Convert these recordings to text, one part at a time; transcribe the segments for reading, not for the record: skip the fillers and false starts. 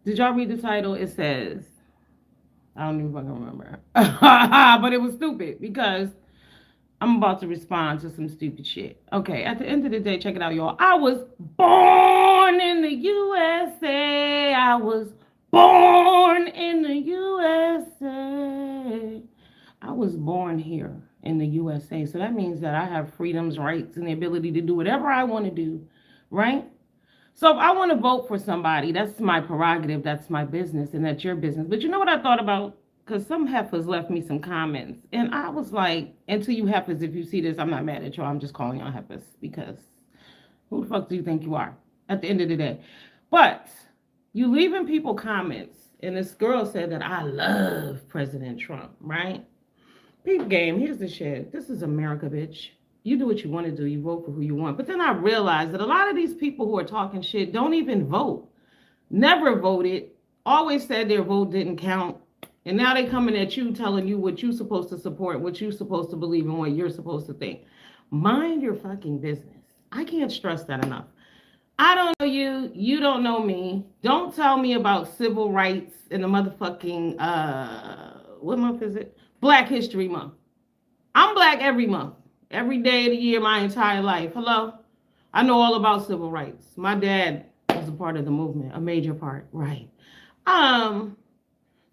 Did y'all read the title? It says, I don't even fucking remember. But it was stupid because I'm about to respond to some stupid shit. Okay, at the end of the day, check it out, y'all. I was born in the USA. I was born in the USA. I was born here in the USA. So that means that I have freedoms, rights, and the ability to do whatever I want to do, right? So if I want to vote for somebody, that's my prerogative, that's my business, and that's your business. But you know what I thought about? Because some heifers left me some comments, and I was like, and to you heifers, if you see this, I'm not mad at you. I'm just calling y'all heifers because who the fuck do you think you are at the end of the day? But you leaving people comments, and this girl said that I love President Trump, right? Peep game, here's the shit. This is America, bitch. You do what you want to do. You vote for who you want. But then I realized that a lot of these people who are talking shit don't even vote. Never voted. Always said their vote didn't count. And now they coming at you telling you what you're supposed to support, what you're supposed to believe, and what you're supposed to think. Mind your fucking business. I can't stress that enough. I don't know you. You don't know me. Don't tell me about civil rights in the motherfucking, what month is it? Black History Month. I'm black every month, every day of the year, my entire life. Hello? I know all about civil rights. My dad was a part of the movement, a major part, right? So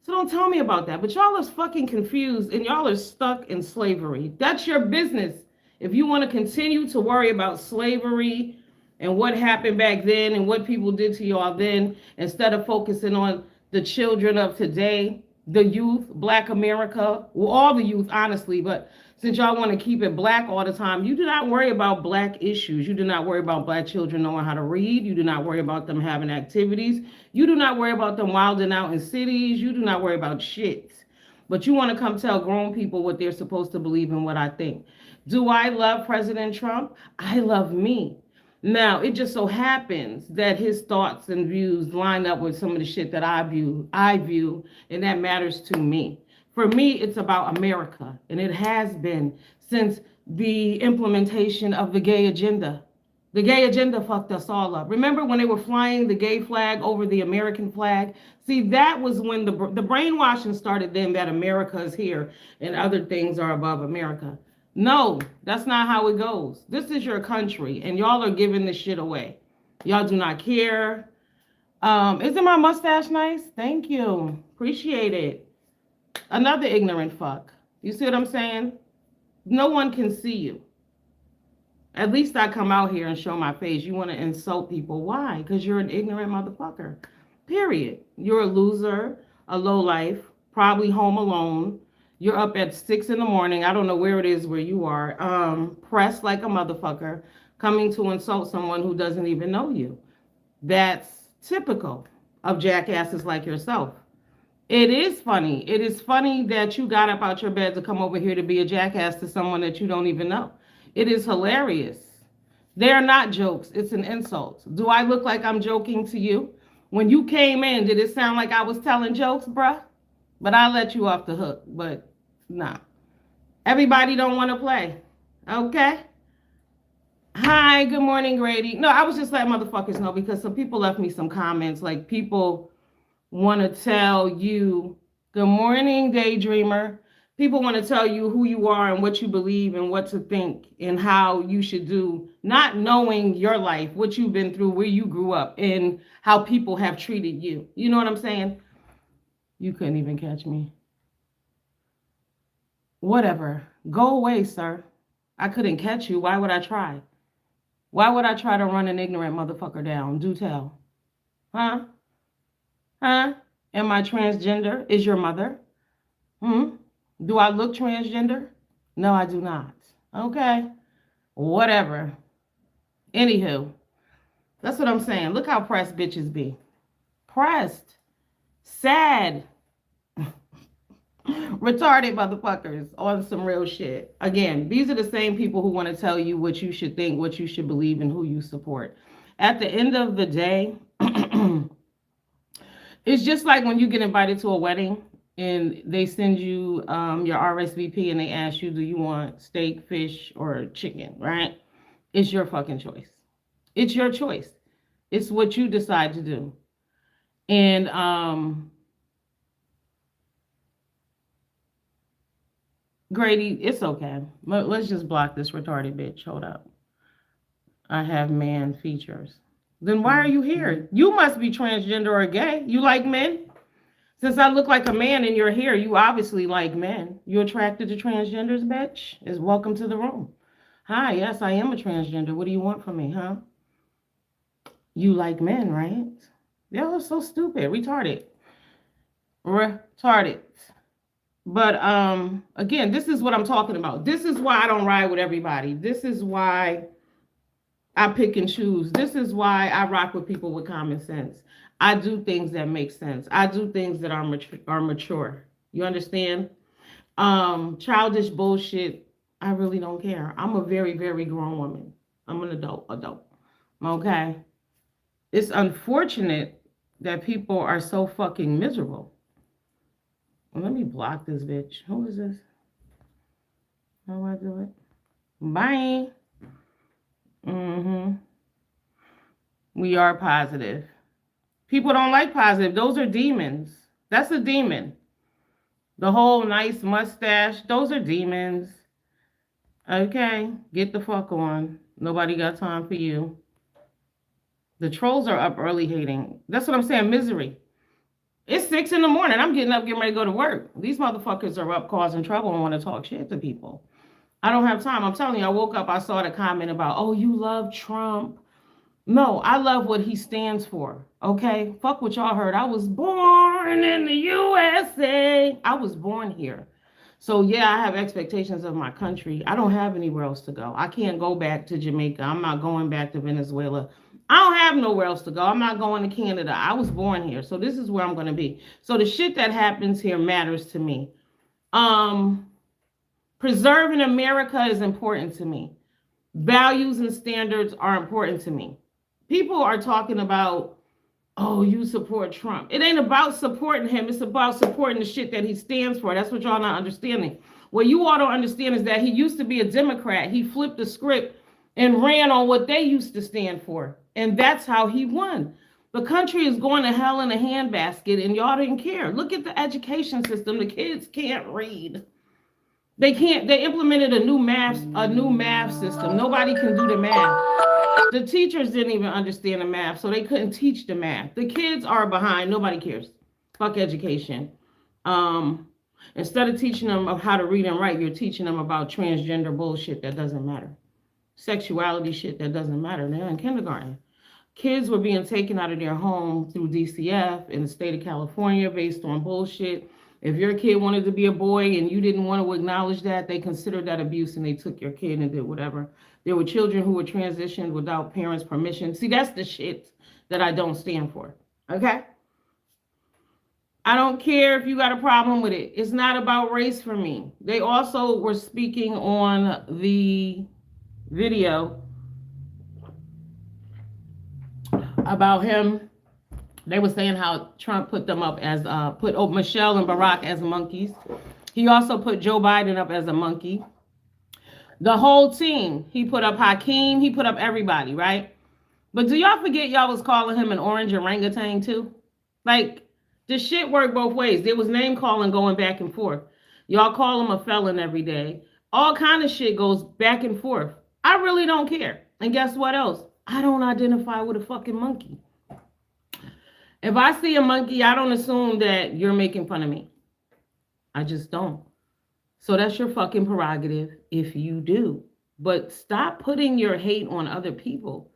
don't tell me about that. But y'all are fucking confused and y'all are stuck in slavery. That's your business. If you want to continue to worry about slavery and what happened back then and what people did to y'all then, instead of focusing on the children of today, the youth, Black America, well, all the youth, honestly, but since y'all want to keep it black all the time, you do not worry about black issues. You do not worry about black children knowing how to read. You do not worry about them having activities. You do not worry about them wilding out in cities. You do not worry about shit. But you want to come tell grown people what they're supposed to believe and what I think. Do I love President Trump? I love me. Now, it just so happens that his thoughts and views line up with some of the shit that I view, and that matters to me. For me, it's about America, and it has been since the implementation of the gay agenda. The gay agenda fucked us all up. Remember when they were flying the gay flag over the American flag? See, that was when the brainwashing started then that America is here and other things are above America. No, that's not how it goes. This is your country, and y'all are giving this shit away. Y'all do not care. Isn't my mustache nice? Thank you. Appreciate it. Another ignorant fuck. You see what I'm saying? No one can see you. At least I come out here and show my face. You want to insult people. Why? Because you're an ignorant motherfucker. Period. You're a loser, a lowlife, probably home alone. You're up at 6 in the morning. I don't know where it is where you are. Pressed like a motherfucker, coming to insult someone who doesn't even know you. That's typical of jackasses like yourself. It is funny. It is funny that you got up out your bed to come over here to be a jackass to someone that you don't even know. It is hilarious. They're not jokes. It's an insult. Do I look like I'm joking to you? When you came in, did it sound like I was telling jokes, bruh? But I let you off the hook. But nah. Everybody don't want to play. Okay? Hi, good morning, Grady. No, I was just letting motherfuckers know because some people left me some comments. Like people want to tell you, good morning, daydreamer. People want to tell you who you are and what you believe and what to think and how you should do, not knowing your life, what you've been through, where you grew up, and how people have treated you. You know what I'm saying? You couldn't even catch me. Whatever. Go away, sir. I couldn't catch you. Why would I try? Why would I try to run an ignorant motherfucker down? Do tell. Huh? Huh? Am I transgender? Is your mother? Do I look transgender? No, I do not. Okay. Whatever. Anywho, that's what I'm saying. Look how pressed bitches be. Pressed. Sad. Retarded motherfuckers on some real shit. Again, these are the same people who want to tell you what you should think, what you should believe, and who you support. At the end of the day, it's just like when you get invited to a wedding and they send you your RSVP and they ask you, do you want steak, fish, or chicken, right? It's your fucking choice. It's your choice. It's what you decide to do. And Grady, it's okay. Let's just block this retarded bitch. Hold up. I have man features. Then why are you here? You must be transgender or gay. You like men? Since I look like a man and you're here, you obviously like men. You attracted to transgenders, bitch? Is welcome to the room. Hi, yes, I am a transgender. What do you want from me, huh? You like men, right? Y'all are so stupid, retarded. Retarded. But again, this is what I'm talking about. This is why I don't ride with everybody. This is why I pick and choose. This is why I rock with people with common sense. I do things that make sense. I do things that are mature. You understand? Childish bullshit, I really don't care. I'm a very, very grown woman. I'm an adult. Okay? It's unfortunate that people are so fucking miserable. Let me block this bitch. Who is this? How do I do it? Bye. We are positive. People don't like positive. Those are demons. That's a demon. The whole nice mustache, those are demons. Okay, get the fuck on. Nobody got time for you. The trolls are up early hating. That's what I'm saying, misery. It's 6 a.m. I'm getting up, getting ready to go to work. These motherfuckers are up causing trouble and want to talk shit to people. I don't have time. I'm telling you, I woke up, I saw the comment about, oh, you love Trump. No, I love what he stands for. Okay? Fuck what y'all heard. I was born in the USA. I was born here. So yeah, I have expectations of my country. I don't have anywhere else to go. I can't go back to Jamaica. I'm not going back to Venezuela. I don't have nowhere else to go. I'm not going to Canada. I was born here. So this is where I'm going to be. So the shit that happens here matters to me. Preserving America is important to me. Values and standards are important to me. People are talking about, oh, you support Trump. It ain't about supporting him. It's about supporting the shit that he stands for. That's what y'all not understanding. What you all don't understand is that he used to be a Democrat. He flipped the script and ran on what they used to stand for. And that's how he won. The country is going to hell in a handbasket, and y'all didn't care. Look at the education system. The kids can't read. They can't. They implemented a new math system. Nobody can do the math. The teachers didn't even understand the math, so they couldn't teach the math. The kids are behind. Nobody cares. Fuck education. Instead of teaching them of how to read and write, you're teaching them about transgender bullshit that doesn't matter. Sexuality shit that doesn't matter. They're in kindergarten. Kids were being taken out of their home through DCF in the state of California based on bullshit. If your kid wanted to be a boy and you didn't want to acknowledge that, they considered that abuse and they took your kid and did whatever. There were children who were transitioned without parents' permission. See, that's the shit that I don't stand for. Okay? I don't care if you got a problem with it. It's not about race for me. They also were speaking on the video about him. They were saying how Trump put them up as, put Michelle and Barack as monkeys. He also put Joe Biden up as a monkey. The whole team. He put up Hakeem. He put up everybody, right? But do y'all forget y'all was calling him an orange orangutan too? Like, the shit worked both ways. There was name calling going back and forth. Y'all call him a felon every day. All kind of shit goes back and forth. I really don't care. And guess what else? I don't identify with a fucking monkey. If I see a monkey, I don't assume that you're making fun of me. I just don't. So that's your fucking prerogative if you do. But stop putting your hate on other people.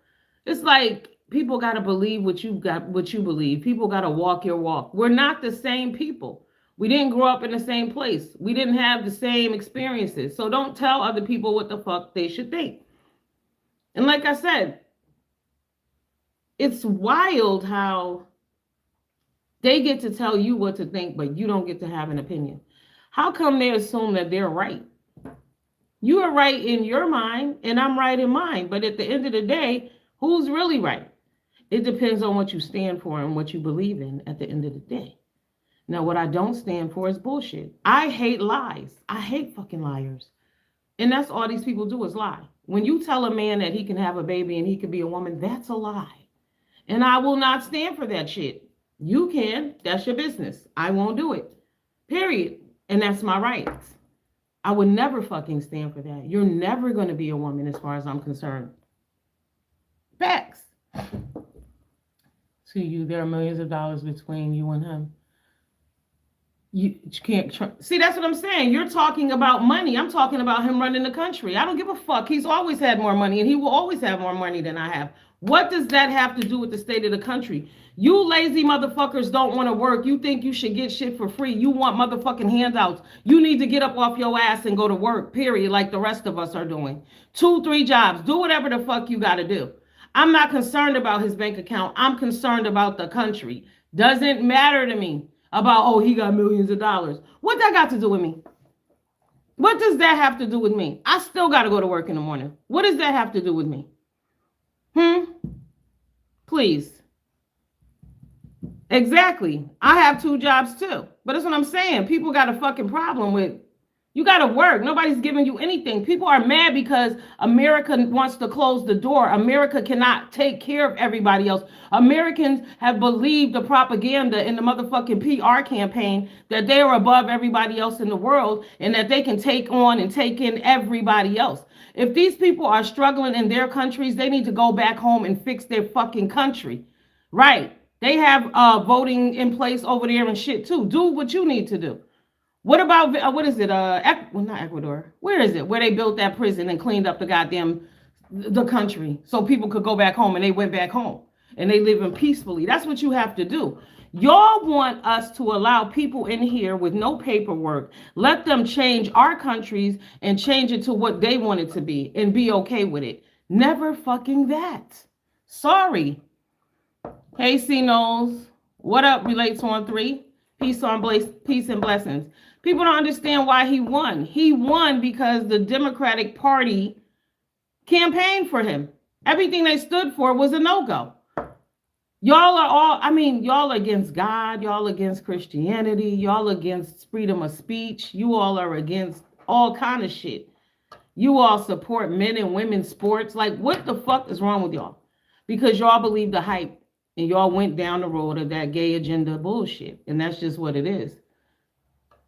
It's like people got to believe what you believe. People got to walk your walk. We're not the same people. We didn't grow up in the same place. We didn't have the same experiences. So don't tell other people what the fuck they should think. And like I said, it's wild how they get to tell you what to think, but you don't get to have an opinion. How come they assume that they're right? You are right in your mind, and I'm right in mine. But at the end of the day, who's really right? It depends on what you stand for and what you believe in at the end of the day. Now, what I don't stand for is bullshit. I hate lies. I hate fucking liars. And that's all these people do is lie. When you tell a man that he can have a baby and he can be a woman, that's a lie. And I will not stand for that shit. You can. That's your business. I won't do it. Period. And that's my right. I would never fucking stand for that. You're never going to be a woman as far as I'm concerned. Facts. To you, there are millions of dollars between you and him. You can't see. That's what I'm saying. You're talking about money. I'm talking about him running the country. I don't give a fuck. He's always had more money, and he will always have more money than I have. What does that have to do with the state of the country? You lazy motherfuckers don't want to work. You think you should get shit for free. You want motherfucking handouts. You need to get up off your ass and go to work, period, like the rest of us are doing. 2, 3 jobs. Do whatever the fuck you got to do. I'm not concerned about his bank account. I'm concerned about the country. Doesn't matter to me about, oh, he got millions of dollars. What that got to do with me? What does that have to do with me? I still got to go to work in the morning. What does that have to do with me? Please. Exactly. I have 2 jobs too. But that's what I'm saying. People got a fucking problem with, you got to work. Nobody's giving you anything. People are mad because America wants to close the door. America cannot take care of everybody else. Americans have believed the propaganda in the motherfucking PR campaign that they are above everybody else in the world and that they can take on and take in everybody else. If these people are struggling in their countries, they need to go back home and fix their fucking country. Right. They have voting in place over there and shit too. Do what you need to do. What about, what is it? Well, not Ecuador. Where is it? Where they built that prison and cleaned up the country so people could go back home, and they went back home and they live in peacefully. That's what you have to do. Y'all want us to allow people in here with no paperwork, let them change our countries and change it to what they want it to be and be okay with it. Never fucking that. Sorry. Hey, C. Knowles. What up, Relates on 3? Peace and blessings. People don't understand why he won. He won because the Democratic Party campaigned for him. Everything they stood for was a no-go. Y'all are against God. Y'all against Christianity. Y'all against freedom of speech. You all are against all kind of shit. You all support men and women's sports. Like, what the fuck is wrong with y'all? Because y'all believe the hype and y'all went down the road of that gay agenda bullshit. And that's just what it is.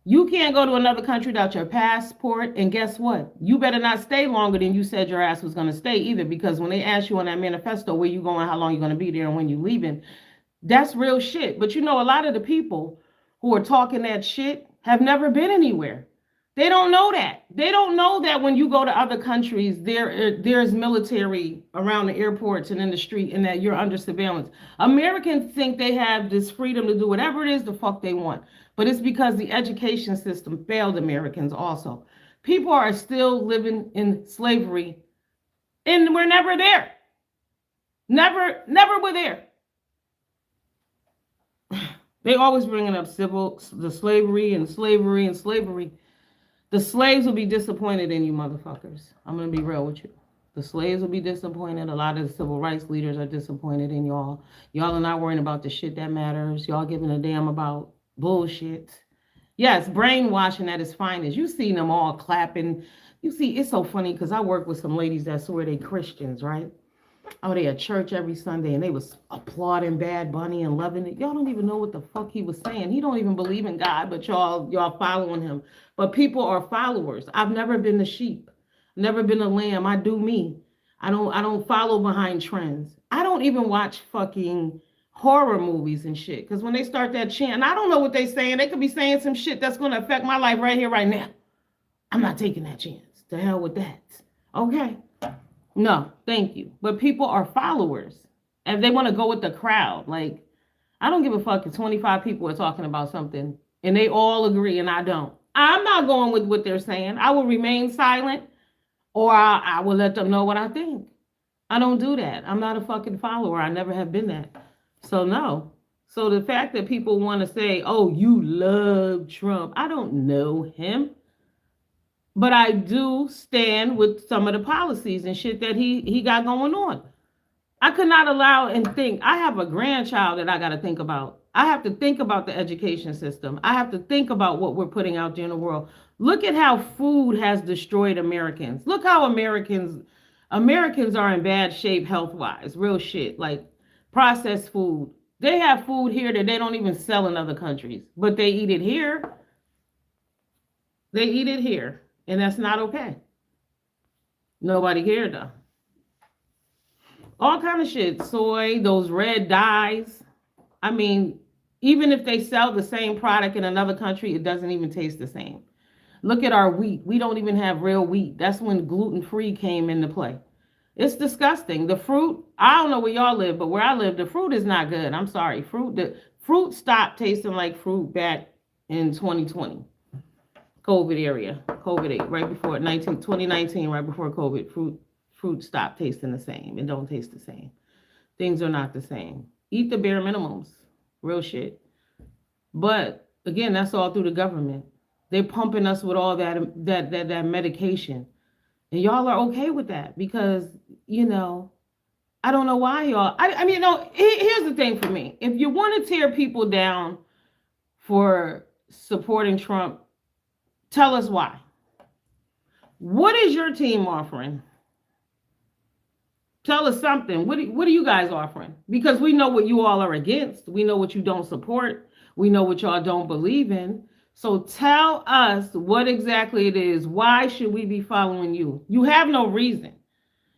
You can't go to another country without your passport. And guess what? You better not stay longer than you said your ass was going to stay either. Because when they ask you on that manifesto where you going, how long you're going to be there, and when you leaving, that's real shit. But you know, a lot of the people who are talking that shit have never been anywhere. They don't know that. They don't know that when you go to other countries, there's military around the airports and in the street, and that you're under surveillance. Americans think they have this freedom to do whatever it is the fuck they want. But it's because the education system failed Americans also. People are still living in slavery, and we're never there. Never were there. They always bringing up the slavery and slavery and slavery. The slaves will be disappointed in you motherfuckers. I'm going to be real with you. The slaves will be disappointed. A lot of the civil rights leaders are disappointed in y'all. Y'all are not worrying about the shit that matters. Y'all giving a damn about bullshit. Yes, brainwashing at its finest. You see them all clapping. You see, it's so funny because I work with some ladies that swear they Christians, right? Oh, they at church every Sunday and they was applauding Bad Bunny and loving it. Y'all don't even know what the fuck he was saying. He don't even believe in God, but y'all following him. But people are followers. I've never been the sheep, never been a lamb. I do me. I don't follow behind trends. I don't even watch fucking horror movies and shit. Because when they start that chant, I don't know what they saying. They could be saying some shit that's going to affect my life right here, right now. I'm not taking that chance. To hell with that. Okay. No, thank you. But people are followers. And they want to go with the crowd. Like, I don't give a fuck if 25 people are talking about something and they all agree and I don't. I'm not going with what they're saying. I will remain silent, or I will let them know what I think. I don't do that. I'm not a fucking follower. I never have been that. So no. So the fact that people want to say, oh, you love Trump. I don't know him. But I do stand with some of the policies and shit that he got going on. I could not allow and think. I have a grandchild that I got to think about. I have to think about the education system. I have to think about what we're putting out there in the world. Look at how food has destroyed Americans. Look how Americans are in bad shape health-wise. Real shit. Like processed food. They have food here that they don't even sell in other countries, but they eat it here. They eat it here, and that's not okay. Nobody cared though. All kind of shit. Soy, those red dyes. I mean, even if they sell the same product in another country, it doesn't even taste the same. Look at our wheat. We don't even have real wheat. That's when gluten-free came into play. It's disgusting. The fruit, I don't know where y'all live, but where I live, the fruit is not good. I'm sorry. The fruit stopped tasting like fruit back in 2020. COVID, right before 2019, right before COVID, fruit stopped tasting the same. It don't taste the same. Things are not the same. Eat the bare minimums. Real shit. But again, that's all through the government. They're pumping us with all that medication. And y'all are okay with that because, I don't know why y'all. I mean, here's the thing for me. If you want to tear people down for supporting Trump, tell us why. What is your team offering? Tell us something. What are you guys offering? Because we know what you all are against. We know what you don't support. We know what y'all don't believe in. So tell us what exactly it is. Why should we be following you? You have no reason.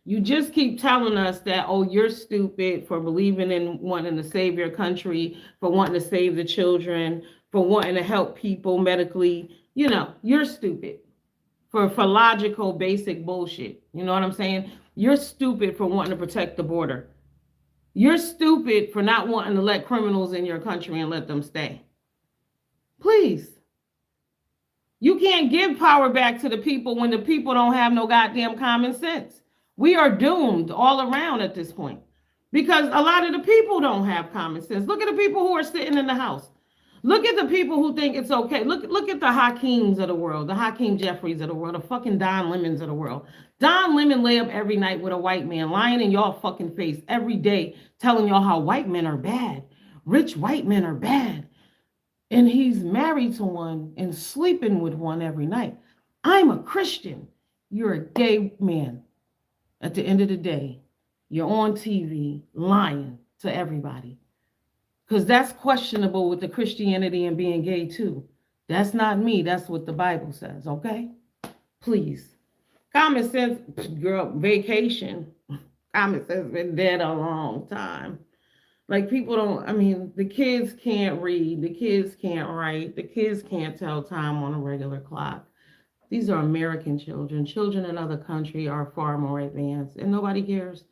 You just keep telling us that, oh, you're stupid for believing in wanting to save your country, for wanting to save the children, for wanting to help people medically. You're stupid for logical, basic bullshit. You know what I'm saying? You're stupid for wanting to protect the border. You're stupid for not wanting to let criminals in your country and let them stay. Please. You can't give power back to the people when the people don't have no goddamn common sense. We are doomed all around at this point because a lot of the people don't have common sense. Look at the people who are sitting in the House. Look at the people who think it's okay. Look at the Hakeems of the world, the Hakeem Jeffries of the world, the fucking Don Lemons of the world. Don Lemon lay up every night with a white man lying in y'all fucking face every day telling y'all how white men are bad. Rich white men are bad. And he's married to one and sleeping with one every night. I'm a Christian. You're a gay man. At the end of the day, you're on TV lying to everybody. Because that's questionable with the Christianity and being gay too. That's not me. That's what the Bible says, okay? Please. Common sense, girl, vacation. Common sense been dead a long time. Like people the kids can't read, the kids can't write, the kids can't tell time on a regular clock. These are American children. Children in other countries are far more advanced and nobody cares.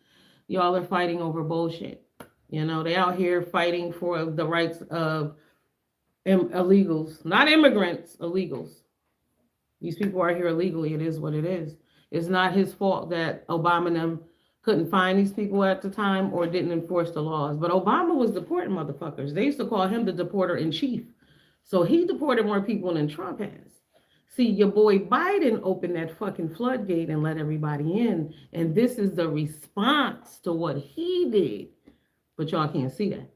Y'all are fighting over bullshit. They out here fighting for the rights of illegals, not immigrants, illegals. These people are here illegally. It is what it is. It's not his fault that Obama and them couldn't find these people at the time or didn't enforce the laws. But Obama was deporting motherfuckers. They used to call him the deporter in chief. So he deported more people than Trump has. See, your boy Biden opened that fucking floodgate and let everybody in. And this is the response to what he did. But y'all can't see that.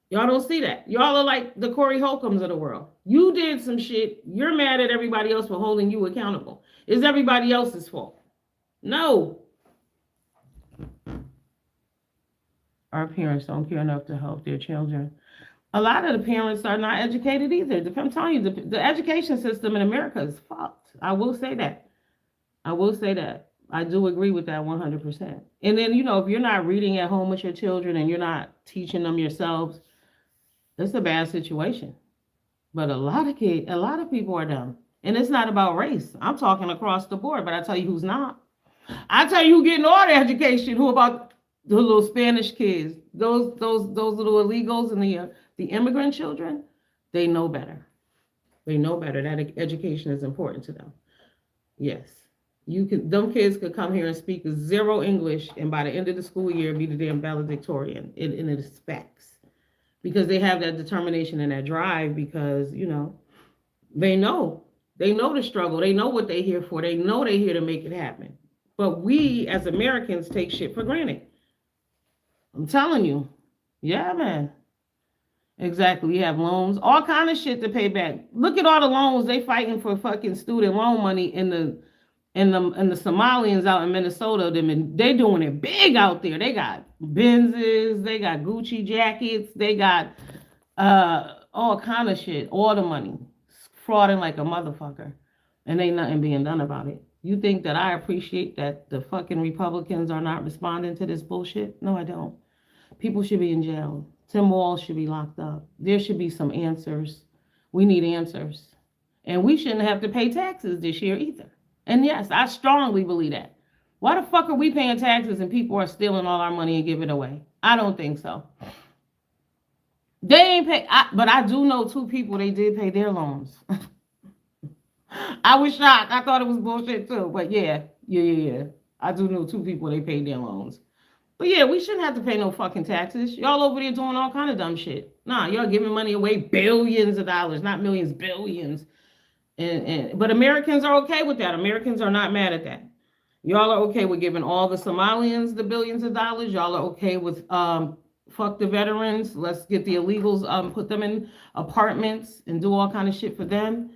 Y'all don't see that. Y'all are like the Corey Holcombs of the world. You did some shit. You're mad at everybody else for holding you accountable. It's everybody else's fault. No. Our parents don't care enough to help their children. A lot of the parents are not educated either. I'm telling you, the education system in America is fucked. I will say that. I do agree with that 100%. And then, if you're not reading at home with your children and you're not teaching them yourselves, it's a bad situation. But a lot of people are dumb. And it's not about race. I'm talking across the board, but I tell you who's not. I tell you who getting all the education, who about the little Spanish kids, those little illegals and the immigrant children, they know better. They know better. That education is important to them. Yes. Them kids could come here and speak zero English, and by the end of the school year, be the damn valedictorian in its facts. Because they have that determination and that drive because, they know the struggle. They know what they're here for. They know they're here to make it happen. But we, as Americans, take shit for granted. I'm telling you. Yeah, man. Exactly. We have loans, all kind of shit to pay back. Look at all the loans they fighting for fucking student loan money in And the Somalians out in Minnesota, they doing it big out there. They got Benzes, they got Gucci jackets, they got all kind of shit, all the money, frauding like a motherfucker, and ain't nothing being done about it. You think that I appreciate that the fucking Republicans are not responding to this bullshit? No, I don't. People should be in jail. Tim Walz should be locked up. There should be some answers. We need answers. And we shouldn't have to pay taxes this year either. And yes, I strongly believe that. Why the fuck are we paying taxes and people are stealing all our money and giving it away? I don't think so. They ain't pay, but I do know 2 people, they did pay their loans. I was shocked. I thought it was bullshit too. But yeah. I do know 2 people, they paid their loans. But yeah, we shouldn't have to pay no fucking taxes. Y'all over there doing all kind of dumb shit. Nah, y'all giving money away, billions of dollars, not millions, billions. But Americans are okay with that. Americans are not mad at that. Y'all are okay with giving all the Somalians the billions of dollars. Y'all are okay with fuck the veterans. Let's get the illegals, put them in apartments and do all kind of shit for them.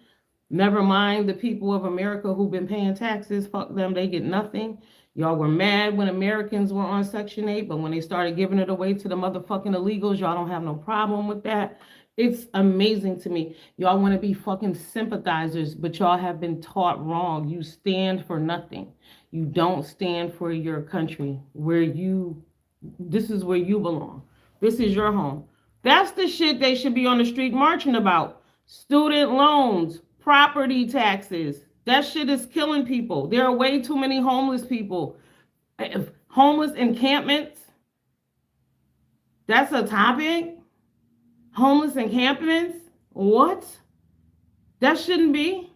Never mind the people of America who've been paying taxes. Fuck them. They get nothing. Y'all were mad when Americans were on Section 8, but when they started giving it away to the motherfucking illegals, y'all don't have no problem with that. It's amazing to me. Y'all want to be fucking sympathizers, but y'all have been taught wrong. You stand for nothing. You don't stand for your country this is where you belong. This is your home. That's the shit they should be on the street marching about. Student loans, property taxes. That shit is killing people. There are way too many homeless people. Homeless encampments. That's a topic. Homeless encampments? What? That shouldn't be.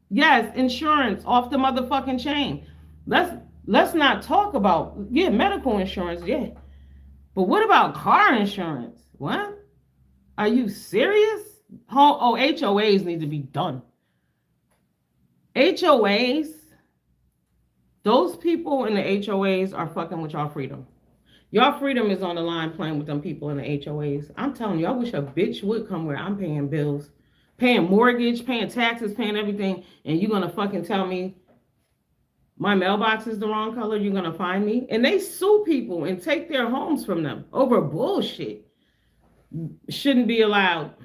Yes, insurance off the motherfucking chain. Let's not talk about, medical insurance, But what about car insurance? What? Are you serious? HOAs need to be done. HOAs, those people in the HOAs are fucking with y'all freedom. Y'all freedom is on the line playing with them people in the HOAs. I'm telling you, I wish a bitch would come where I'm paying bills, paying mortgage, paying taxes, paying everything, and you're going to fucking tell me my mailbox is the wrong color, you're going to find me? And they sue people and take their homes from them over bullshit. Shouldn't be allowed.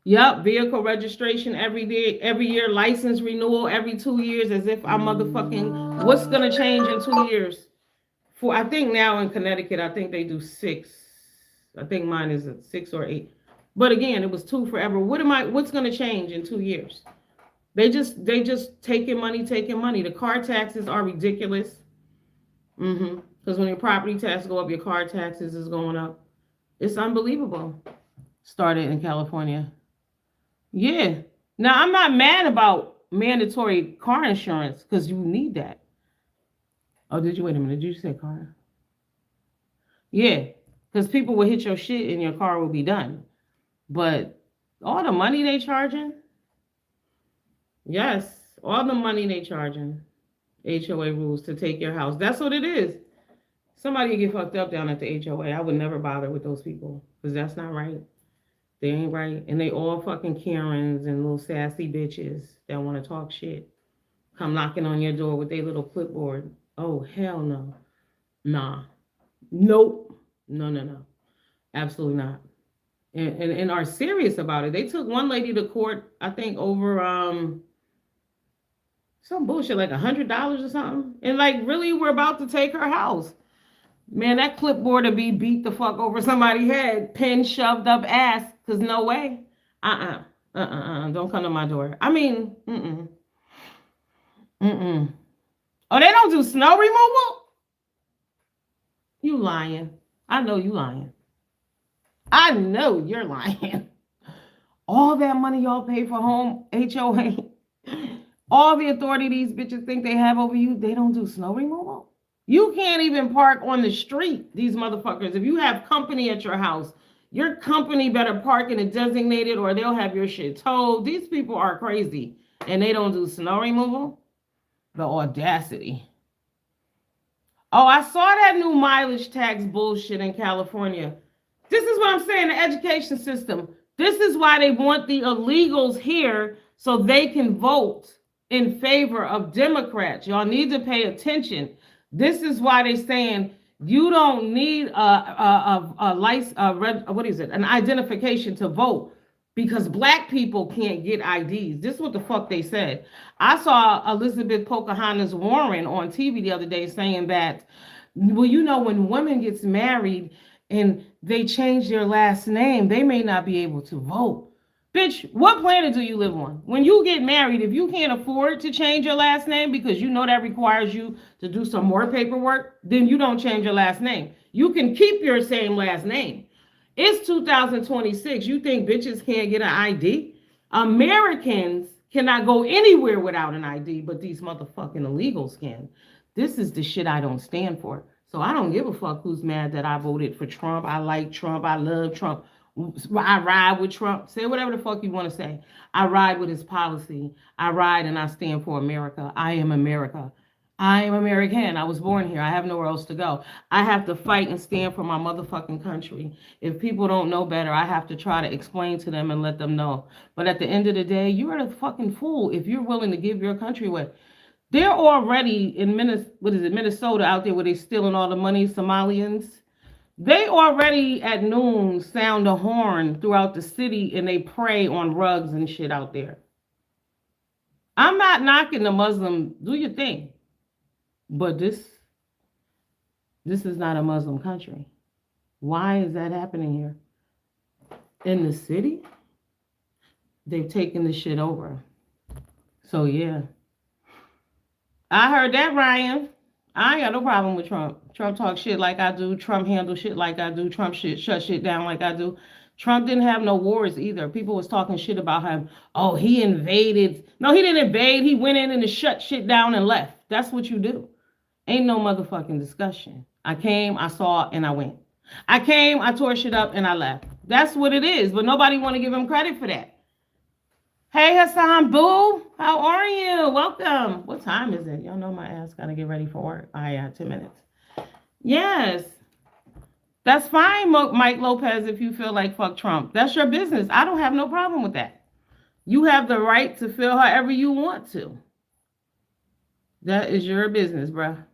Yep, vehicle registration every year, license renewal every 2 years, as if I'm motherfucking, what's going to change in 2 years? I think now in Connecticut, I think they do 6. I think mine is at 6 or 8. But again, it was 2 forever. What's going to change in 2 years? They just taking money. The car taxes are ridiculous. Because when your property taxes go up, your car taxes is going up. It's unbelievable. Started in California. Yeah. Now, I'm not mad about mandatory car insurance because you need that. Oh, did you? Wait a minute. Did you say car? Yeah. Because people will hit your shit and your car will be done. But all the money they charging? Yes. All the money they charging. HOA rules to take your house. That's what it is. Somebody get fucked up down at the HOA. I would never bother with those people because that's not right. They ain't right. And they all fucking Karens and little sassy bitches that want to talk shit. Come knocking on your door with their little clipboard. Oh, hell no. Nah. Nope. No. Absolutely not. And are serious about it. They took one lady to court, I think, over some bullshit, like $100 or something. And like, really, we're about to take her house. Man, that clipboard would be beat the fuck over somebody's head, pin shoved up ass, because no way. Don't come to my door. I mean, Oh, they don't do snow removal? You lying. I know you lying. I know you're lying. All that money y'all pay for home, HOA, all the authority these bitches think they have over you, they don't do snow removal? You can't even park on the street, these motherfuckers. If you have company at your house, your company better park in a designated or they'll have your shit towed. These people are crazy and they don't do snow removal? The audacity. Oh, I saw that new mileage tax bullshit in California. This is what I'm saying, the education system. This is why they want the illegals here so they can vote in favor of Democrats. Y'all need to pay attention. This is why they're saying you don't need a license, what is it, an identification to vote, because black people can't get IDs. This is what the fuck they said. I saw Elizabeth Pocahontas Warren on TV the other day saying that, well, you know, when women gets married and they change their last name, they may not be able to vote. Bitch, what planet do you live on? When you get married, if you can't afford to change your last name because you know that requires you to do some more paperwork, then you don't change your last name. You can keep your same last name. It's 2026. You think bitches can't get an ID? Americans cannot go anywhere without an ID, but these motherfucking illegals can. This is the shit I don't stand for. So I don't give a fuck who's mad that I voted for Trump. I like Trump. I love Trump. I ride with Trump. Say whatever the fuck you want to say. I ride with his policy. I ride and I stand for America. I am America. I am American. I was born here. I have nowhere else to go. I have to fight and stand for my motherfucking country. If people don't know better, I have to try to explain to them and let them know. But at the end of the day, you are a fucking fool if you're willing to give your country away. They're already in Minnesota out there where they're stealing all the money, Somalians. They already at noon sound a horn throughout the city and they pray on rugs and shit out there. I'm not knocking the Muslim, do your thing. But this is not a Muslim country. Why is that happening here? In the city, they've taken this shit over. So yeah. I heard that, Ryan. I ain't got no problem with Trump. Trump talk shit like I do. Trump handle shit like I do. Trump shut shit down like I do. Trump didn't have no wars either. People was talking shit about him. Oh, he invaded. No, he didn't invade. He went in and shut shit down and left. That's what you do. Ain't no motherfucking discussion. I came, I saw, and I went. I came, I tore shit up, and I left. That's what it is. But nobody want to give him credit for that. Hey, Hassan Boo, how are you? Welcome. What time is it? Y'all know my ass got to get ready for work. I got 10 minutes. Yes. That's fine, Mike Lopez, if you feel like fuck Trump. That's your business. I don't have no problem with that. You have the right to feel however you want to. That is your business, bruh.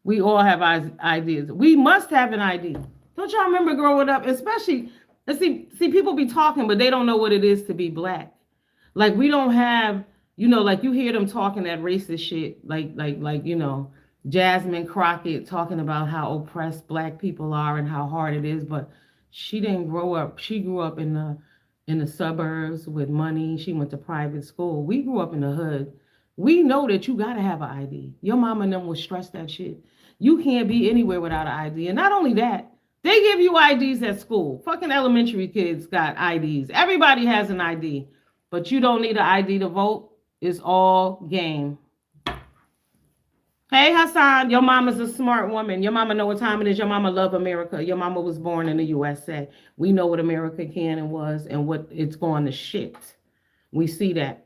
We all have ideas. We must have an ID. Don't y'all remember growing up, especially, see, people be talking, but they don't know what it is to be black. Like, we don't have, you know, like you hear them talking that racist shit, like, you know, Jasmine Crockett talking about how oppressed black people are and how hard it is, but she didn't grow up. She grew up in the suburbs with money. She went to private school. We grew up in the hood. We know that you gotta have an ID. Your mama and them will stress that shit. You can't be anywhere without an ID. And not only that, they give you IDs at school. Fucking elementary kids got IDs. Everybody has an ID. But you don't need an ID to vote. It's all game. Hey, Hassan, your mama's a smart woman. Your mama know what time it is. Your mama love America. Your mama was born in the USA. We know what America can and was and what it's going to shit. We see that.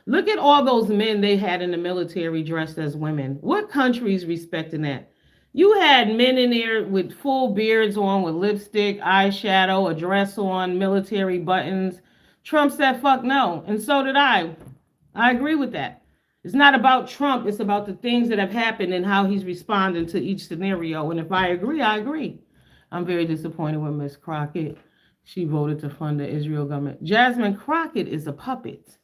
Look at all those men they had in the military dressed as women. What country's respecting that? You had men in there with full beards on, with lipstick, eyeshadow, a dress on, military buttons. Trump said, fuck no. And so did I. I agree with that. It's not about Trump. It's about the things that have happened and how he's responding to each scenario. And if I agree, I agree. I'm very disappointed with Miss Crockett. She voted to fund the Israel government. Jasmine Crockett is a puppet.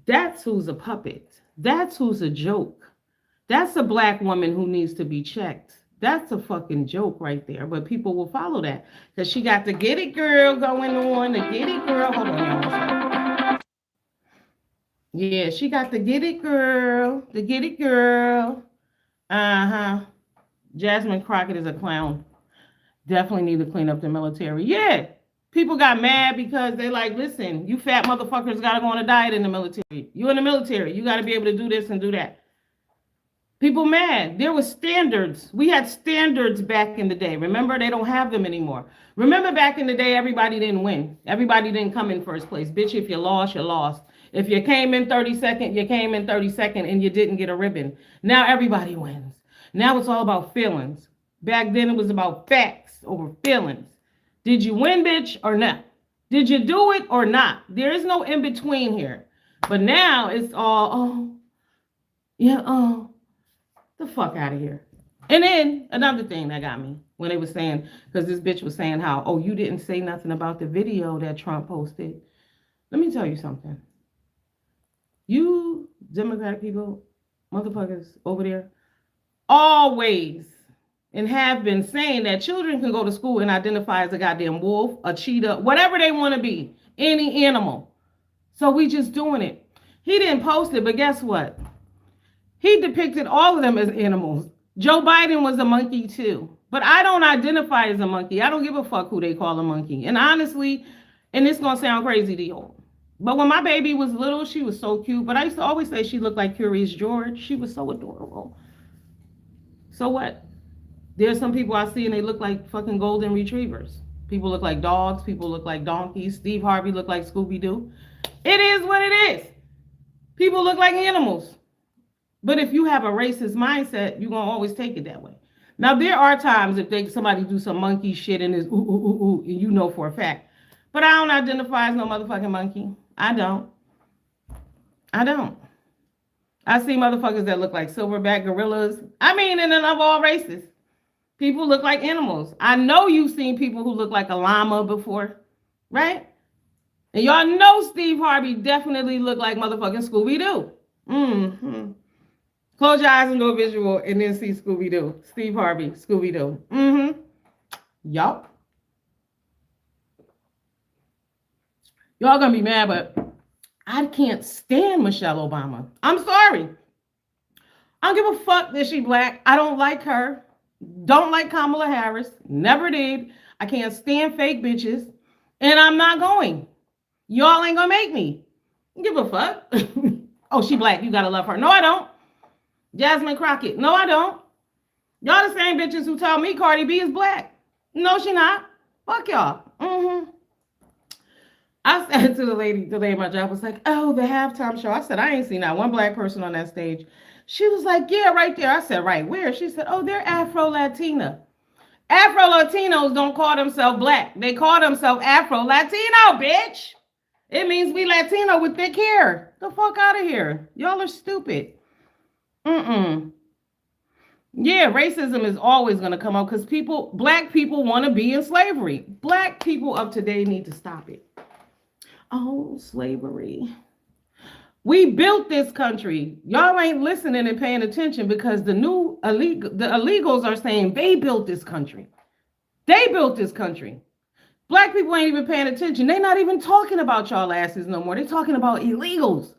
That's who's a puppet. That's who's a joke. That's a black woman who needs to be checked. That's a fucking joke right there. But people will follow that because she got the Get It Girl going on. The Get It Girl. Hold on, y'all. Yeah, she got the Get It Girl. The Get It Girl. Jasmine Crockett is a clown. Definitely need to clean up the military. Yeah. People got mad because they like, listen, you fat motherfuckers got to go on a diet in the military. You in the military. You got to be able to do this and do that. People mad. There were standards. We had standards back in the day. Remember, they don't have them anymore. Remember back in the day, everybody didn't win. Everybody didn't come in first place. Bitch, if you lost, you lost. If you came in 32nd, you came in 32nd and you didn't get a ribbon. Now everybody wins. Now it's all about feelings. Back then it was about facts over feelings. Did you win, bitch, or not? Did you do it or not? There is no in between here. But now it's all, oh, yeah, oh, the fuck out of here. And then another thing that got me when they were saying, because this bitch was saying how, oh, you didn't say nothing about the video that Trump posted. Let me tell you something. You Democratic people, motherfuckers over there, always and have been saying that children can go to school and identify as a goddamn wolf, a cheetah, whatever they want to be, any animal. So we just doing it. He didn't post it, but guess what? He depicted all of them as animals. Joe Biden was a monkey too. But I don't identify as a monkey. I don't give a fuck who they call a monkey. And honestly, and it's going to sound crazy to you, but when my baby was little, she was so cute. But I used to always say she looked like Curious George. She was so adorable. So what? There's some people I see and they look like fucking golden retrievers. People look like dogs. People look like donkeys. Steve Harvey looked like Scooby-Doo. It is what it is. People look like animals. But if you have a racist mindset, you're going to always take it that way. Now, there are times if somebody do some monkey shit and is ooh, ooh, ooh, ooh, and you know for a fact. But I don't identify as no motherfucking monkey. I don't. I see motherfuckers that look like silverback gorillas. I mean, and then of all races. People look like animals. I know you've seen people who look like a llama before, right? And y'all know Steve Harvey definitely looked like motherfucking Scooby-Doo. Mm-hmm. Close your eyes and go visual and then see Scooby-Doo. Steve Harvey, Scooby-Doo. Mm-hmm. Yup. Y'all gonna be mad, but I can't stand Michelle Obama. I'm sorry. I don't give a fuck that she black. I don't like her. Don't like Kamala Harris. Never did. I can't stand fake bitches. And I'm not going. Y'all ain't gonna make me. Give a fuck. Oh, she black. You gotta love her. No, I don't. Jasmine Crockett. No, I don't. Y'all the same bitches who tell me Cardi B is black. No, she not. Fuck y'all. Mm-hmm. I said to the lady today at my job, was like, oh, the halftime show. I said, I ain't seen that one black person on that stage. She was like, yeah, right there. I said, right where? She said, oh, they're Afro-Latina. Afro-Latinos don't call themselves black. They call themselves Afro-Latino, bitch. It means we Latino with thick hair. The fuck out of here. Y'all are stupid. Mm-mm. Yeah, racism is always going to come up because black people want to be in slavery. Black people of today need to stop it. Oh, slavery. We built this country. Y'all ain't listening and paying attention because the illegals are saying they built this country. They built this country. Black people ain't even paying attention. They not even talking about y'all asses no more. They talking about illegals.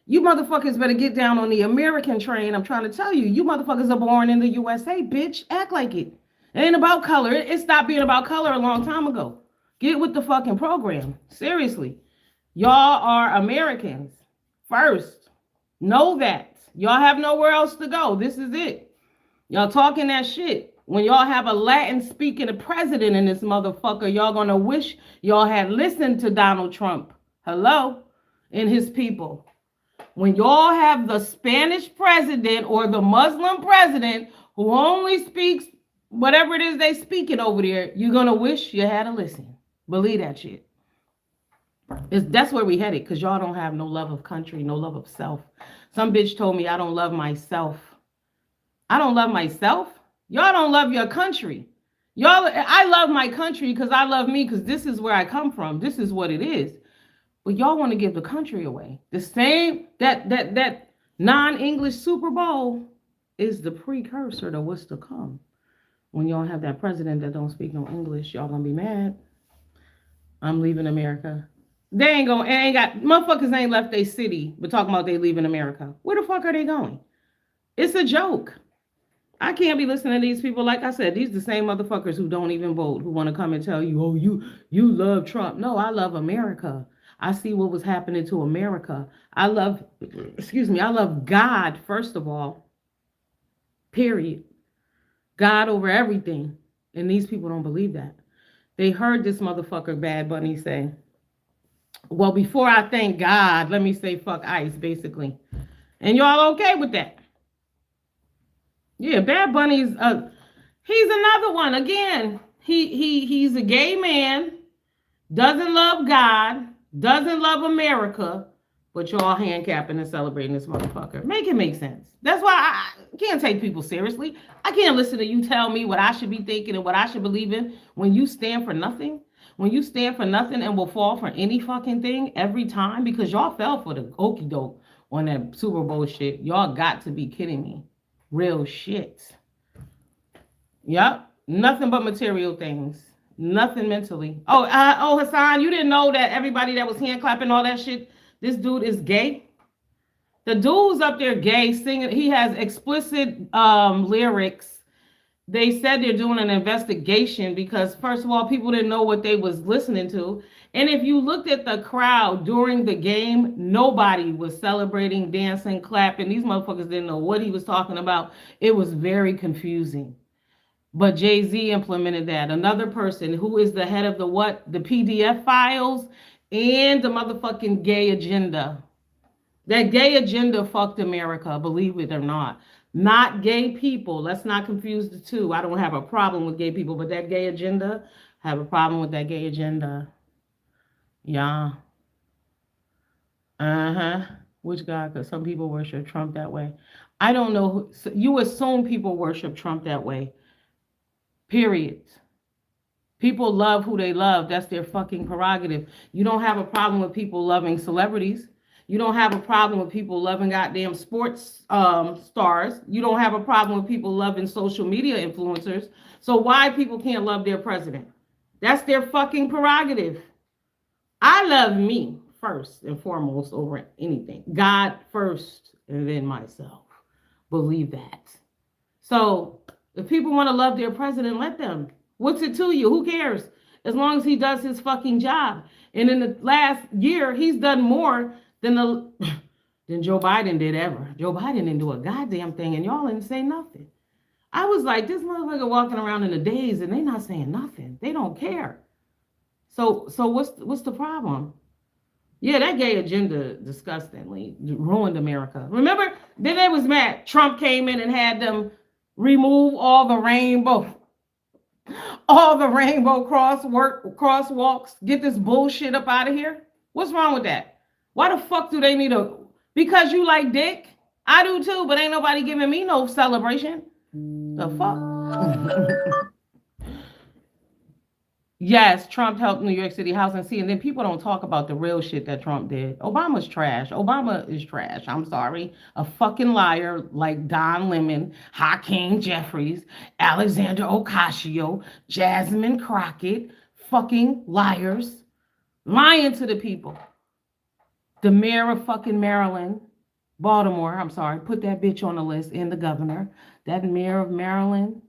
You motherfuckers better get down on the American train. I'm trying to tell you, you motherfuckers are born in the USA, bitch. Act like it. It ain't about color. It stopped being about color a long time ago. Get with the fucking program. Seriously. Y'all are Americans first. Know that. Y'all have nowhere else to go. This is it. Y'all talking that shit. When y'all have a Latin speaking president in this motherfucker, y'all gonna wish y'all had listened to Donald Trump. Hello? And his people. When y'all have the Spanish president or the Muslim president who only speaks whatever it is they speaking over there, you're gonna wish you had a listen. Believe that shit. That's where we headed, because y'all don't have no love of country, no love of self. Some bitch told me I don't love myself. I don't love myself. Y'all don't love your country. I love my country because I love me, because this is where I come from. This is what it is. But y'all want to give the country away. The same, that non-English Super Bowl is the precursor to what's to come. When y'all have that president that don't speak no English, y'all gonna be mad. I'm leaving America. Motherfuckers ain't left their city, but talking about they leaving America. Where the fuck are they going? It's a joke. I can't be listening to these people. Like I said, these are the same motherfuckers who don't even vote, who want to come and tell you, oh, you love Trump. No, I love America. I see what was happening to America. I love God, first of all. Period. God over everything. And these people don't believe that. They heard this motherfucker Bad Bunny say, well, before I thank God, let me say fuck ICE, basically. And y'all okay with that? Yeah, Bad Bunny's he's another one. Again, he's a gay man, doesn't love God, doesn't love America, But y'all hand capping and celebrating this motherfucker. Make it make sense. That's why I can't take people seriously. I can't listen to you tell me what I should be thinking and what I should believe in when you stand for nothing. When you stand for nothing and will fall for any fucking thing every time, because y'all fell for the okie doke on that Super Bowl shit. Y'all got to be kidding me. Real shit. Yep. Nothing but material things. Nothing mentally. Oh, Hassan, you didn't know that everybody that was hand clapping all that shit, this dude is gay? The dude's up there gay, singing. He has explicit lyrics. They said they're doing an investigation because, first of all, people didn't know what they was listening to. And if you looked at the crowd during the game, nobody was celebrating, dancing, clapping. These motherfuckers didn't know what he was talking about. It was very confusing. But Jay-Z implemented that. Another person who is the head of the what? The PDF files and the motherfucking gay agenda. That gay agenda fucked America, believe it or not. Not gay people. Let's not confuse the two. I don't have a problem with gay people, but that gay agenda, I have a problem with that gay agenda. Yeah. Uh-huh. Which God? Because some people worship Trump that way. I don't know. You assume people worship Trump that way. Period. People love who they love. That's their fucking prerogative. You don't have a problem with people loving celebrities. You don't have a problem with people loving goddamn sports stars. You don't have a problem with people loving social media influencers. So why people can't love their president? That's their fucking prerogative. I love me first and foremost over anything. God first and then myself. Believe that. So if people want to love their president, let them. What's it to you? Who cares? As long as he does his fucking job. And in the last year, he's done more than Joe Biden did ever. Joe Biden didn't do a goddamn thing, and y'all didn't say nothing. I was like, this motherfucker walking around in the days, and they not saying nothing. They don't care. So what's the problem? Yeah, that gay agenda disgustingly ruined America. Remember, then they was mad. Trump came in and had them remove all the rainbow crosswalks. Get this bullshit up out of here. What's wrong with that? Why the fuck do they need because you like dick? I do too, but ain't nobody giving me no celebration. The fuck? Yes, Trump helped New York City housing. See, and then people don't talk about the real shit that Trump did. Obama's trash. Obama is trash. I'm sorry. A fucking liar like Don Lemon, Hakeem Jeffries, Alexander Ocasio, Jasmine Crockett, fucking liars. Lying to the people. The mayor of fucking Maryland, Baltimore, I'm sorry, put that bitch on the list, and the governor. That mayor of Maryland,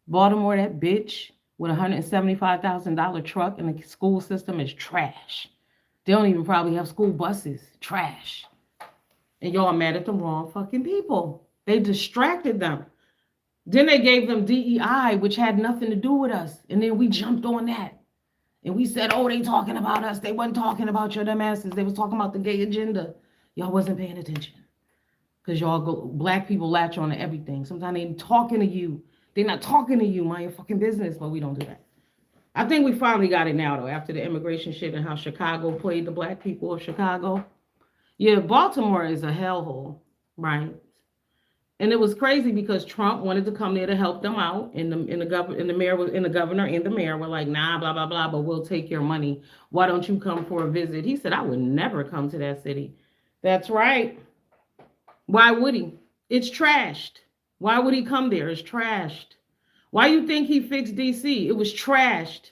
Baltimore, that bitch with a $175,000 truck and the school system is trash. They don't even probably have school buses. Trash. And y'all mad at the wrong fucking people. They distracted them. Then they gave them DEI, which had nothing to do with us. And then we jumped on that. And we said, oh, they talking about us. They wasn't talking about your dumb asses. They was talking about the gay agenda. Y'all wasn't paying attention. Because black people latch on to everything. Sometimes they ain't talking to you. They're not talking to you. Mind your fucking business. But we don't do that. I think we finally got it now, though, after the immigration shit and how Chicago played the black people of Chicago. Yeah, Baltimore is a hellhole, right? And it was crazy because Trump wanted to come there to help them out, and the governor and the mayor were like, nah, blah blah blah, but we'll take your money. Why don't you come for a visit? He said, I would never come to that city. That's right. Why would he? It's trashed. Why would he come there? It's trashed. Why you think he fixed DC? It was trashed.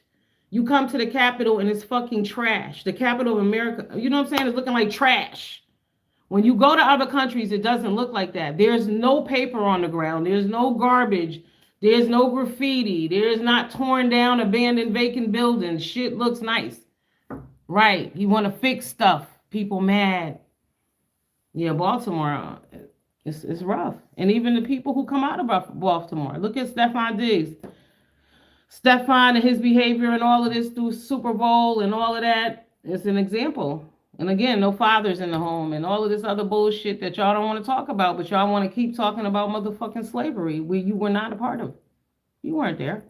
You come to the Capitol and it's fucking trash. The capital of America, you know what I'm saying? It's looking like trash. When you go to other countries, it doesn't look like that. There's no paper on the ground. There's no garbage. There's no graffiti. There's not torn down, abandoned, vacant buildings. Shit looks nice. Right. You want to fix stuff. People mad. Yeah, Baltimore, it's rough. And even the people who come out of Baltimore. Look at Stefan Diggs. Stefan and his behavior and all of this through Super Bowl and all of that. It's an example. And again, no fathers in the home and all of this other bullshit that y'all don't want to talk about, but y'all want to keep talking about motherfucking slavery where you were not a part of. You weren't there.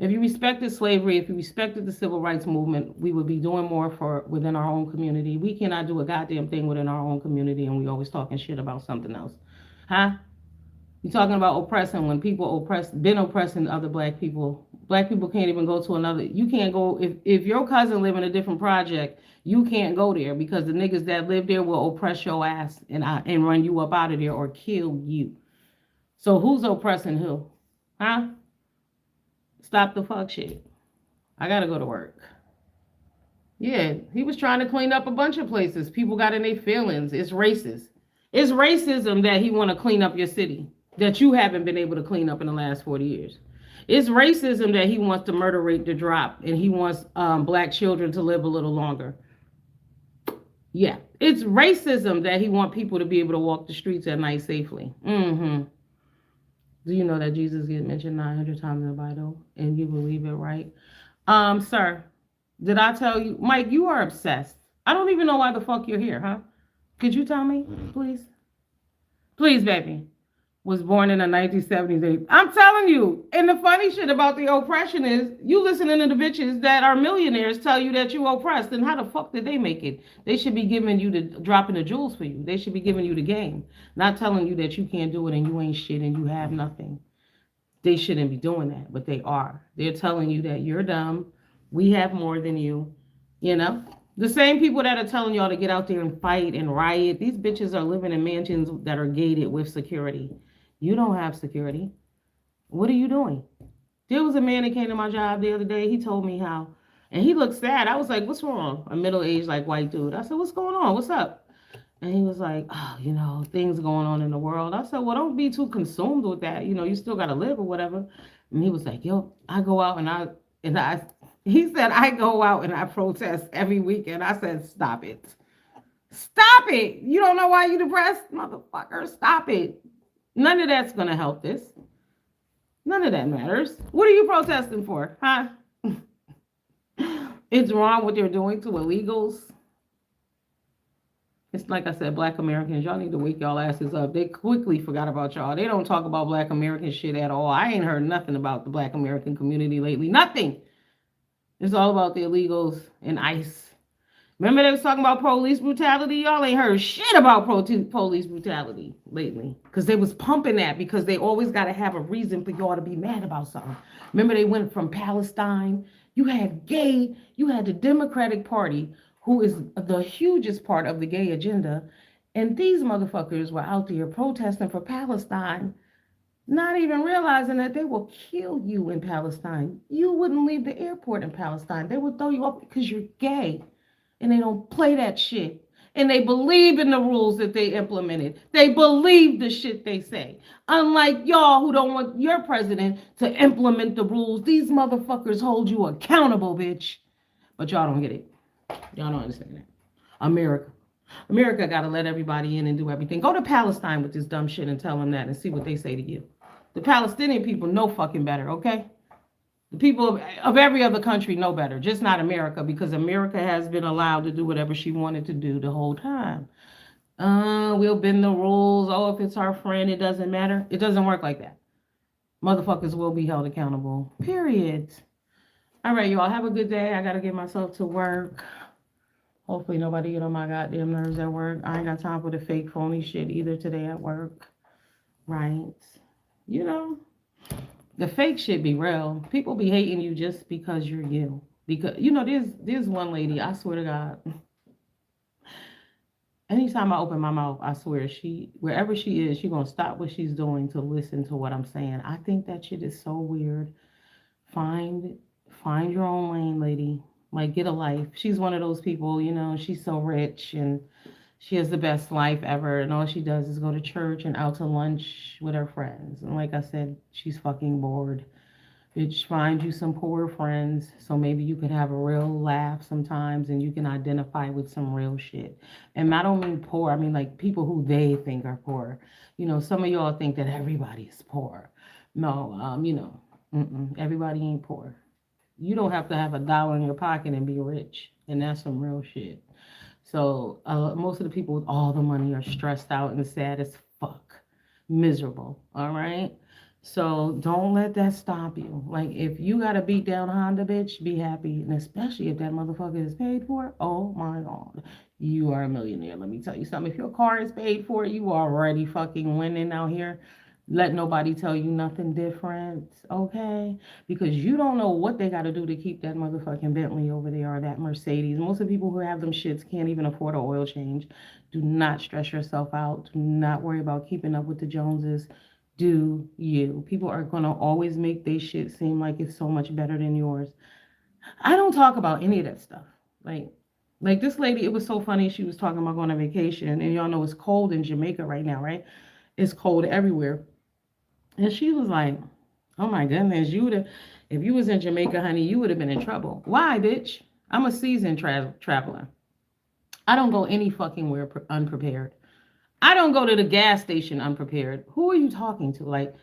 If you respected slavery, if you respected the civil rights movement, we would be doing more for within our own community. We cannot do a goddamn thing within our own community, and we always talking shit about something else. Huh? You're talking about oppressing when people been oppressing other black people. Black people can't even go to another. You can't go if your cousin live in a different project. You can't go there because the niggas that live there will oppress your ass and run you up out of there or kill you. So who's oppressing who? Huh? Stop the fuck shit. I gotta go to work. Yeah, he was trying to clean up a bunch of places. People got in their feelings. It's racist. It's racism that he want to clean up your city that you haven't been able to clean up in the last 40 years. It's racism that he wants the murder rate to drop and he wants black children to live a little longer. Yeah, it's racism that he wants people to be able to walk the streets at night safely. Mm-hmm. Do you know that Jesus gets mentioned 900 times in the Bible and you believe it, right? Sir, did I tell you, Mike, you are obsessed. I don't even know why the fuck you're here, huh? Could you tell me, please? Please, baby. Was born in the 1970s. I'm telling you. And the funny shit about the oppression is you listening to the bitches that are millionaires tell you that you oppressed. And how the fuck did they make it? They should be giving you dropping the jewels for you. They should be giving you the game. Not telling you that you can't do it and you ain't shit and you have nothing. They shouldn't be doing that, but they are. They're telling you that you're dumb. We have more than you. You know? The same people that are telling y'all to get out there and fight and riot, these bitches are living in mansions that are gated with security. You don't have security. What are you doing? There was a man that came to my job the other day. He told me how, and he looked sad. I was like, what's wrong? A middle-aged, like, white dude. I said, what's going on? What's up? And he was like, oh, things going on in the world. I said, well, don't be too consumed with that. You still got to live or whatever. And he was like, yo, I go out he said, I go out and I protest every weekend. I said, stop it. Stop it. You don't know why you depressed? Motherfucker, stop it. None of that's going to help this. None of that matters. What are you protesting for, huh? It's wrong what they're doing to illegals. It's like I said, black Americans, y'all need to wake y'all asses up. They quickly forgot about y'all. They don't talk about black American shit at all. I ain't heard nothing about the black American community lately. Nothing. It's all about the illegals and ICE. Remember they was talking about police brutality? Y'all ain't heard shit about police brutality lately. Because they was pumping that because they always got to have a reason for y'all to be mad about something. Remember they went from Palestine. You had the Democratic Party, who is the hugest part of the gay agenda. And these motherfuckers were out there protesting for Palestine, not even realizing that they will kill you in Palestine. You wouldn't leave the airport in Palestine. They would throw you up because you're gay. And they don't play that shit. And they believe in the rules that they implemented. They believe the shit they say. Unlike y'all who don't want your president to implement the rules, these motherfuckers hold you accountable, bitch. But y'all don't get it. Y'all don't understand that. America got to let everybody in and do everything. Go to Palestine with this dumb shit and tell them that and see what they say to you. The Palestinian people know fucking better, okay? The people of every other country know better, just not America, because America has been allowed to do whatever she wanted to do the whole time. We'll bend the rules. Oh, if it's our friend, it doesn't matter. It doesn't work like that. Motherfuckers will be held accountable, period. All right, y'all, have a good day. I got to get myself to work. Hopefully nobody get on my goddamn nerves at work. I ain't got time for the fake phony shit either today at work. Right? The fake shit be real. People be hating you just because you're you. Because, there's one lady, I swear to God. Anytime I open my mouth, I swear, wherever she is, she's going to stop what she's doing to listen to what I'm saying. I think that shit is so weird. Find your own lane, lady. Like, get a life. She's one of those people, she's so rich and she has the best life ever. And all she does is go to church and out to lunch with her friends. And like I said, she's fucking bored. Bitch, find you some poor friends so maybe you could have a real laugh sometimes and you can identify with some real shit. And I don't mean poor. I mean like people who they think are poor. Some of y'all think that everybody is poor. No, everybody ain't poor. You don't have to have $1 in your pocket and be rich. And that's some real shit. So most of the people with all the money are stressed out and sad as fuck. Miserable. All right? So don't let that stop you. Like if you got a beat down Honda, bitch, be happy. And especially if that motherfucker is paid for, oh my God, you are a millionaire. Let me tell you something. If your car is paid for, you are already fucking winning out here. Let nobody tell you nothing different, okay? Because you don't know what they got to do to keep that motherfucking Bentley over there or that Mercedes. Most of the people who have them shits can't even afford an oil change. Do not stress yourself out. Do not worry about keeping up with the Joneses. Do you. People are going to always make their shit seem like it's so much better than yours. I don't talk about any of that stuff. Like this lady, it was so funny. She was talking about going on vacation, and y'all know it's cold in Jamaica right now, right? It's cold everywhere. And she was like, "Oh my goodness, you would have, if you was in Jamaica, honey, you would have been in trouble. Why, bitch? I'm a seasoned traveler. I don't go any fucking where unprepared. I don't go to the gas station unprepared. Who are you talking to? Like,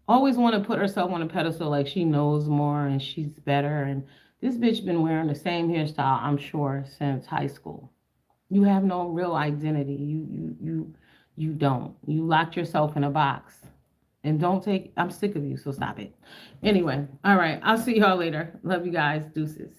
always want to put herself on a pedestal like she knows more and she's better. And this bitch been wearing the same hairstyle, I'm sure, since high school. You have no real identity. You don't. You locked yourself in a box. And don't take, I'm sick of you, so stop it. Anyway, all right. I'll see y'all later. Love you guys. Deuces.